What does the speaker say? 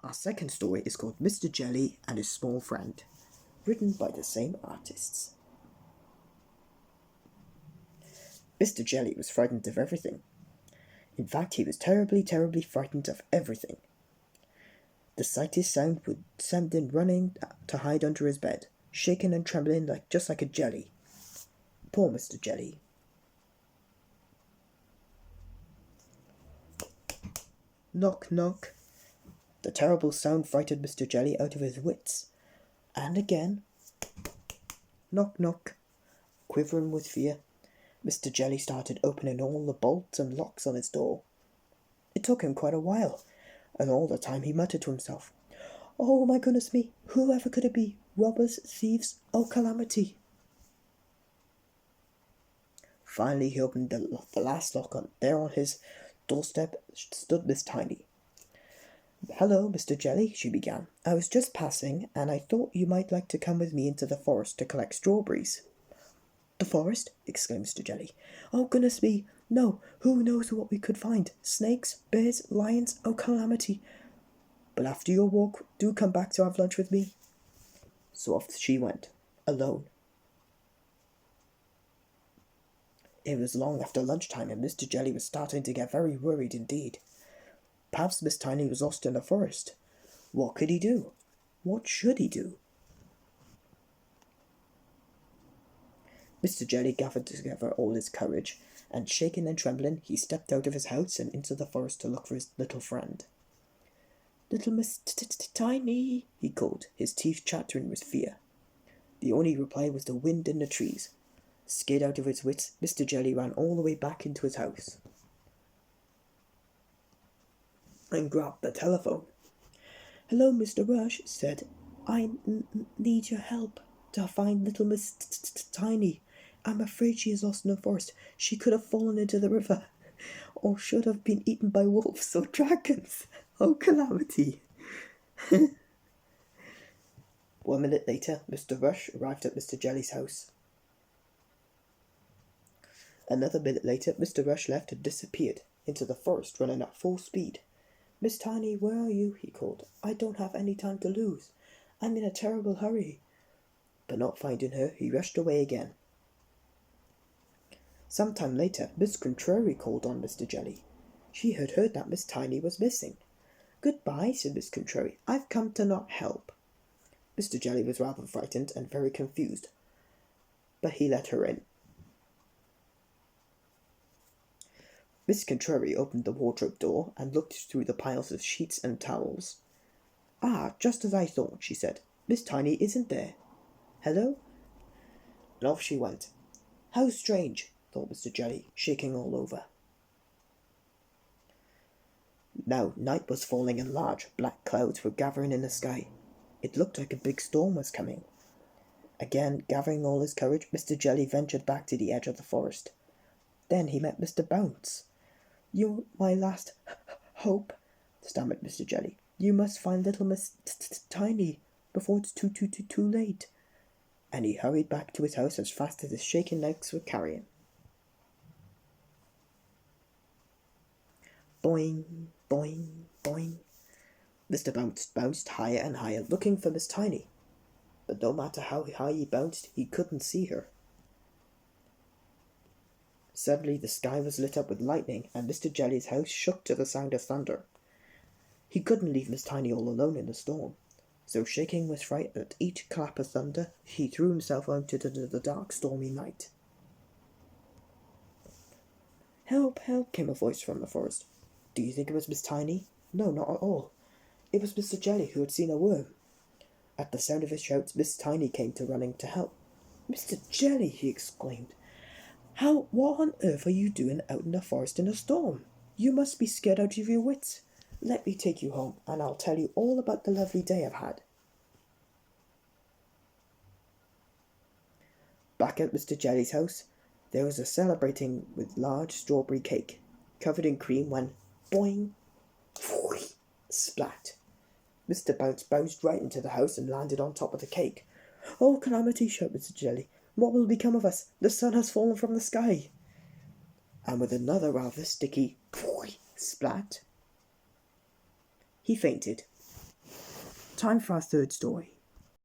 Our second story is called Mr. Jelly and His Small Friend, written by the same artists. Mr. Jelly was frightened of everything. In fact, he was terribly, terribly frightened of everything. The slightest sound would send him running to hide under his bed, shaking and trembling just like a jelly. Poor Mr. Jelly. Knock, knock. The terrible sound frightened Mr. Jelly out of his wits. And again. Knock, knock. Quivering with fear, Mr. Jelly started opening all the bolts and locks on his door. It took him quite a while, and all the time he muttered to himself, "Oh, my goodness me, whoever could it be? Robbers, thieves, oh calamity!" Finally he opened the last lock. There on his doorstep stood Miss Tiny. "Hello, Mr. Jelly," she began. "I was just passing, and I thought you might like to come with me into the forest to collect strawberries." "The forest?" exclaimed Mr. Jelly. "Oh, goodness me, no! Who knows what we could find? Snakes, bears, lions, oh calamity! But after your walk, do come back to have lunch with me." So off she went, alone. It was long after lunchtime, and Mr. Jelly was starting to get very worried indeed. Perhaps Miss Tiny was lost in the forest. What could he do? What should he do? Mr. Jelly gathered together all his courage, and shaking and trembling, he stepped out of his house and into the forest to look for his little friend. "Little Miss Tiny," he called, his teeth chattering with fear. The only reply was the wind in the trees. Scared out of his wits, Mr. Jelly ran all the way back into his house and grabbed the telephone. "Hello, Mr. Rush," said. "I need your help to find little Miss Tiny. I'm afraid she is lost in the forest. She could have fallen into the river, or should have been eaten by wolves or dragons. Oh, calamity!" 1 minute later, Mr. Rush arrived at Mr. Jelly's house. Another minute later, Mr. Rush left and disappeared into the forest, running at full speed. "Miss Tiny, where are you?" he called. "I don't have any time to lose. I'm in a terrible hurry." But not finding her, he rushed away again. Some time later, Miss Contrary called on Mr. Jelly. She had heard that Miss Tiny was missing. "Goodbye," said Miss Contrary. "I've come to not help." Mr. Jelly was rather frightened and very confused, but he let her in. Miss Contrary opened the wardrobe door and looked through the piles of sheets and towels. "Ah, just as I thought," she said. "Miss Tiny isn't there. Hello?" And off she went. How strange, thought Mr. Jelly, shaking all over. Now night was falling and large black clouds were gathering in the sky. It looked like a big storm was coming. Again, gathering all his courage, Mr. Jelly ventured back to the edge of the forest. Then he met Mr. Bounce. "You're my last hope," stammered Mr. Jelly. "You must find little Miss Tiny before it's too late." And he hurried back to his house as fast as his shaking legs would carry him. Boing, boing, boing. Mr. Bounce bounced higher and higher, looking for Miss Tiny. But no matter how high he bounced, he couldn't see her. Suddenly the sky was lit up with lightning, and Mr. Jelly's house shook to the sound of thunder. He couldn't leave Miss Tiny all alone in the storm, so shaking with fright at each clap of thunder, he threw himself out into the dark, stormy night. "Help, help," came a voice from the forest. Do you think it was Miss Tiny? No, not at all. It was Mr. Jelly, who had seen a worm. At the sound of his shouts, Miss Tiny came to running to help. "Mr. Jelly," he exclaimed, what on earth are you doing out in the forest in a storm? You must be scared out of your wits. Let me take you home, and I'll tell you all about the lovely day I've had." Back at Mr. Jelly's house, there was a celebrating with large strawberry cake, covered in cream, when boing, whoosh, splat. Mr. Bounce bounced right into the house and landed on top of the cake. "Oh, calamity," shouted Mr. Jelly. "What will become of us? The sun has fallen from the sky." And with another rather sticky whoosh, splat, he fainted. time for our third story.